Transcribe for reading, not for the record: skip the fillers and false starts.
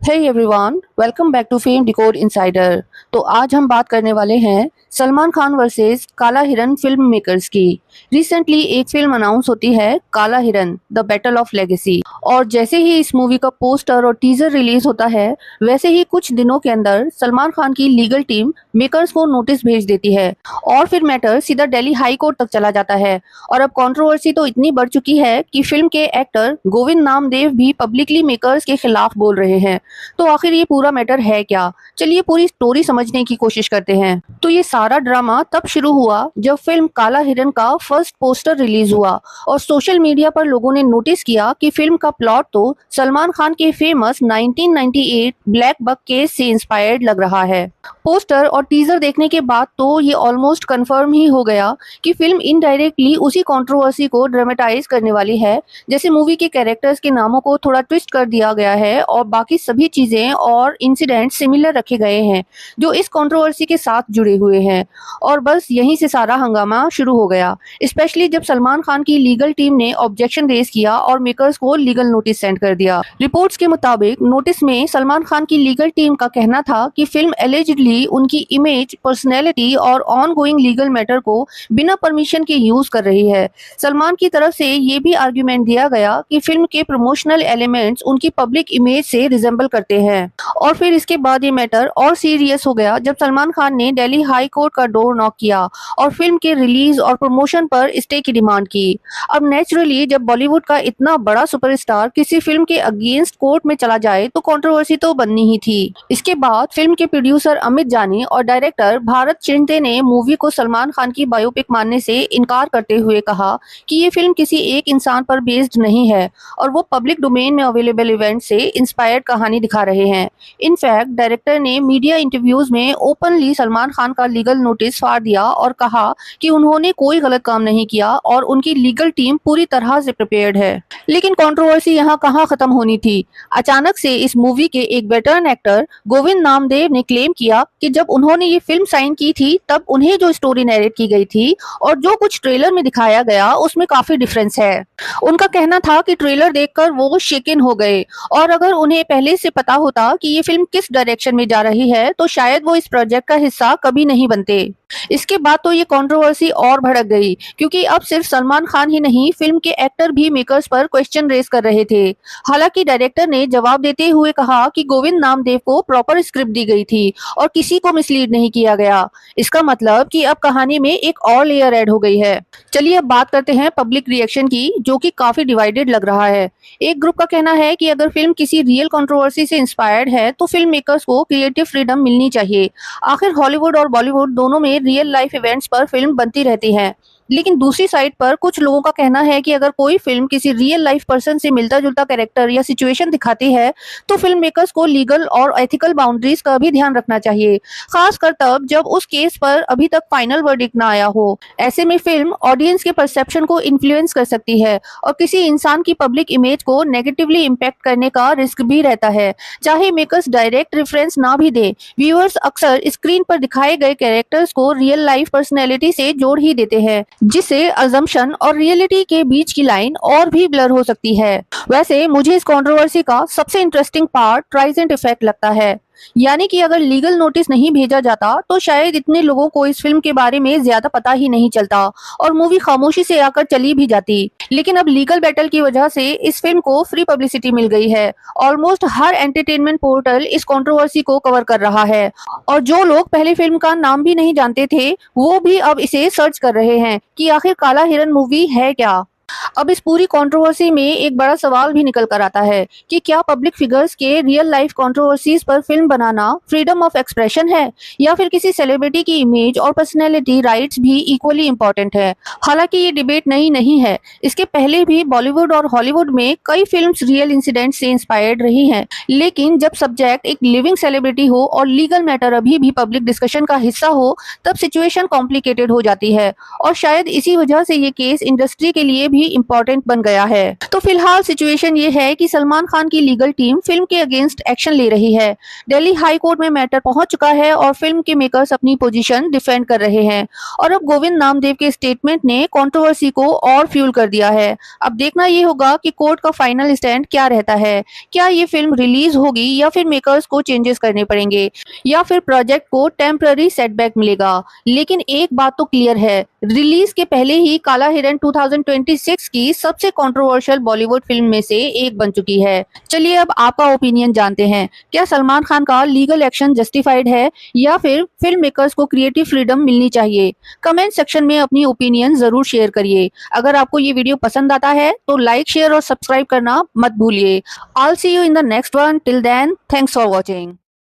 Hey everyone, welcome back to Fame Decode Insider. तो आज हम बात करने वाले हैं सलमान खान वर्सेस काला हिरन फिल्म मेकर्स की। रिसेंटली एक फिल्म अनाउंस होती है, काला हिरन द बैटल ऑफ लेगेसी, और जैसे ही इस मूवी का पोस्टर और टीजर रिलीज होता है वैसे ही कुछ दिनों के अंदर सलमान खान की लीगल टीम मेकर्स को नोटिस भेज देती है और फिर मैटर सीधा दिल्ली हाई कोर्ट तक चला जाता है। और अब कंट्रोवर्सी तो इतनी बढ़ चुकी है कि फिल्म के एक्टर गोविंद नामदेव भी पब्लिकली मेकर्स के खिलाफ बोल रहे हैं। तो आखिर ये पूरा मैटर है क्या? चलिए पूरी स्टोरी समझने की कोशिश करते हैं। तो ये सारा ड्रामा तब शुरू हुआ जब फिल्म काला हिरन का फर्स्ट पोस्टर रिलीज हुआ और सोशल मीडिया पर लोगों ने नोटिस किया कि फिल्म का प्लॉट तो सलमान खान के फेमस 1998 ब्लैक बक केस से इंस्पायर्ड लग रहा है। पोस्टर और टीजर देखने के बाद तो ये ऑलमोस्ट कंफर्म ही हो गया कि फिल्म इनडायरेक्टली उसी कंट्रोवर्सी को ड्रामेटाइज करने वाली है। जैसे मूवी के कैरेक्टर्स के नामों को थोड़ा ट्विस्ट कर दिया गया है और बाकी सभी चीजें और इंसिडेंट सिमिलर रखे गए हैं जो इस कंट्रोवर्सी के साथ जुड़े हुए हैं। और बस यहीं से सारा हंगामा शुरू हो गया, स्पेशली जब सलमान खान की लीगल टीम ने ऑब्जेक्शन रेज किया और मेकर्स को लीगल नोटिस सेंड कर दिया। रिपोर्ट्स के मुताबिक नोटिस में सलमान खान की लीगल टीम का कहना था कि फिल्म एलिजिडली उनकी इमेज, पर्सनैलिटी और ऑनगोइंग लीगल मैटर को बिना परमिशन के यूज कर रही है। सलमान की तरफ से ये भी आर्ग्यूमेंट दिया गया कि फिल्म के प्रमोशनल एलिमेंट्स उनकी पब्लिक इमेज से रिजेंबल करते हैं। और फिर इसके बाद ये मैटर और सीरियस हो गया जब सलमान खान ने दिल्ली हाई कोर्ट का डोर नॉक किया और फिल्म के रिलीज और प्रमोशन पर स्टे की डिमांड की। अब नेचुरली जब बॉलीवुड का इतना बड़ा सुपरस्टार किसी फिल्म के अगेंस्ट कोर्ट में चला जाए तो कंट्रोवर्सी तो बननी ही थी। इसके बाद फिल्म के प्रोड्यूसर अमित जानी और डायरेक्टर भारत चिंते ने मूवी को सलमान खान की बायोपिक मानने से इनकार करते हुए कहा कि ये फिल्म किसी एक इंसान पर बेस्ड नहीं है और वो पब्लिक डोमेन में अवेलेबल इवेंट से इंस्पायर्ड कहानी दिखा रहे हैं। इनफैक्ट डायरेक्टर ने मीडिया इंटरव्यूज में ओपनली सलमान खान का लीगल नोटिस फाड़ दिया और कहा कि उन्होंने कोई गलत काम नहीं किया और उनकी लीगल टीम पूरी तरह से प्रिपेयर्ड है। लेकिन कंट्रोवर्सी यहाँ कहाँ खत्म होनी थी। अचानक से इस मूवी के एक वेटरन एक्टर गोविंद नामदेव ने क्लेम किया कि जब उन्होंने ये फिल्म साइन की थी तब उन्हें जो स्टोरी नैरेट की गई थी और जो कुछ ट्रेलर में दिखाया गया उसमें काफी डिफरेंस है। उनका कहना था कि ट्रेलर देखकर वो शेकन हो गए और अगर उन्हें पहले से पता होता कि ये फिल्म किस डायरेक्शन में जा रही है तो शायद वो इस प्रोजेक्ट का हिस्सा कभी नहीं बनते। इसके बाद तो ये कंट्रोवर्सी और भड़क गई क्योंकि अब सिर्फ सलमान खान ही नहीं, फिल्म के एक्टर भी मेकर्स पर क्वेश्चन रेज कर रहे थे। हालांकि डायरेक्टर ने जवाब देते हुए कहा कि गोविंद नामदेव को प्रॉपर स्क्रिप्ट दी गई थी और किसी को मिसलीड नहीं किया गया। इसका मतलब कि अब कहानी में एक और लेयर ऐड हो गई है। चलिए अब बात करते हैं पब्लिक रिएक्शन की, जो कि काफी डिवाइडेड लग रहा है। एक ग्रुप का कहना है कि अगर फिल्म किसी रियल कंट्रोवर्सी से इंस्पायर्ड है तो फिल्म मेकर्स को क्रिएटिव फ्रीडम मिलनी चाहिए। आखिर हॉलीवुड और बॉलीवुड दोनों में रियल लाइफ इवेंट्स पर फिल्म बनती रहती है। लेकिन दूसरी साइड पर कुछ लोगों का कहना है कि अगर कोई फिल्म किसी रियल लाइफ पर्सन से मिलता जुलता कैरेक्टर या सिचुएशन दिखाती है तो फिल्म मेकर्स को लीगल और एथिकल बाउंड्रीज का भी ध्यान रखना चाहिए, खासकर तब जब उस केस पर अभी तक फाइनल वर्डिक्ट ना आया हो। ऐसे में फिल्म ऑडियंस के परसेप्शन को इन्फ्लुएंस कर सकती है और किसी इंसान की पब्लिक इमेज को नेगेटिवली इम्पैक्ट करने का रिस्क भी रहता है। चाहे मेकर्स डायरेक्ट रेफरेंस ना भी दे, व्यूअर्स अक्सर स्क्रीन पर दिखाए गए कैरेक्टर्स को रियल लाइफ पर्सनैलिटी से जोड़ ही देते हैं, जिससे अजम्पशन और रियलिटी के बीच की लाइन और भी ब्लर हो सकती है। वैसे मुझे इस कंट्रोवर्सी का सबसे इंटरेस्टिंग पार्ट ट्राइजेंट इफेक्ट लगता है। यानी कि अगर लीगल नोटिस नहीं भेजा जाता तो शायद इतने लोगों को इस फिल्म के बारे में ज्यादा पता ही नहीं चलता और मूवी खामोशी से आकर चली भी जाती। लेकिन अब लीगल बैटल की वजह से इस फिल्म को फ्री पब्लिसिटी मिल गई है। ऑलमोस्ट हर एंटरटेनमेंट पोर्टल इस कंट्रोवर्सी को कवर कर रहा है और जो लोग पहले फिल्म का नाम भी नहीं जानते थे वो भी अब इसे सर्च कर रहे हैं कि आखिर काला हिरन मूवी है क्या। अब इस पूरी कंट्रोवर्सी में एक बड़ा सवाल भी निकल कर आता है कि क्या पब्लिक फिगर्स के रियल लाइफ कंट्रोवर्सीज पर film banana freedom of expression है या फिर किसी सेलिब्रिटी की इमेज और पर्सनैलिटी राइट्स भी इक्वली इंपॉर्टेंट है। हालांकि ये डिबेट नई नहीं है, इसके पहले भी बॉलीवुड और हॉलीवुड में कई फिल्म्स रियल इंसिडेंट से इंस्पायर्ड रही हैं। लेकिन जब सब्जेक्ट एक लिविंग सेलिब्रिटी हो और लीगल मैटर अभी भी पब्लिक डिस्कशन का हिस्सा हो तब सिचुएशन कॉम्प्लिकेटेड हो जाती है और शायद इसी वजह से ये केस इंडस्ट्री के लिए भी भी इम्पोर्टेंट बन गया है। तो फिलहाल सिचुएशन ये है कि सलमान खान की लीगल टीम फिल्म के अगेंस्ट एक्शन ले रही है। दिल्ली हाई कोर्ट में मैटर पहुंच चुका है और फिल्म के मेकर्स अपनी पोजीशन डिफेंड कर रहे हैं। और अब गोविंद नामदेव के स्टेटमेंट ने कंट्रोवर्सी को और फ्यूल कर दिया है। अब देखना ये होगा कि कोर्ट का फाइनल स्टैंड क्या रहता है। क्या ये फिल्म रिलीज होगी या फिर मेकर्स को चेंजेस करने पड़ेंगे या फिर प्रोजेक्ट को टेम्पररी सेटबैक मिलेगा। लेकिन एक बात तो क्लियर है, रिलीज के पहले ही काला हिरन 2026 की सबसे कंट्रोवर्शियल बॉलीवुड फिल्म में से एक बन चुकी है। चलिए अब आपका ओपिनियन जानते हैं। क्या सलमान खान का लीगल एक्शन जस्टिफाइड है या फिर फिल्म मेकर्स को क्रिएटिव फ्रीडम मिलनी चाहिए? कमेंट सेक्शन में अपनी ओपिनियन जरूर शेयर करिए। अगर आपको ये वीडियो पसंद आता है तो लाइक, शेयर और सब्सक्राइब करना मत भूलिए। I'll see you in the next one. Till then, thanks for watching.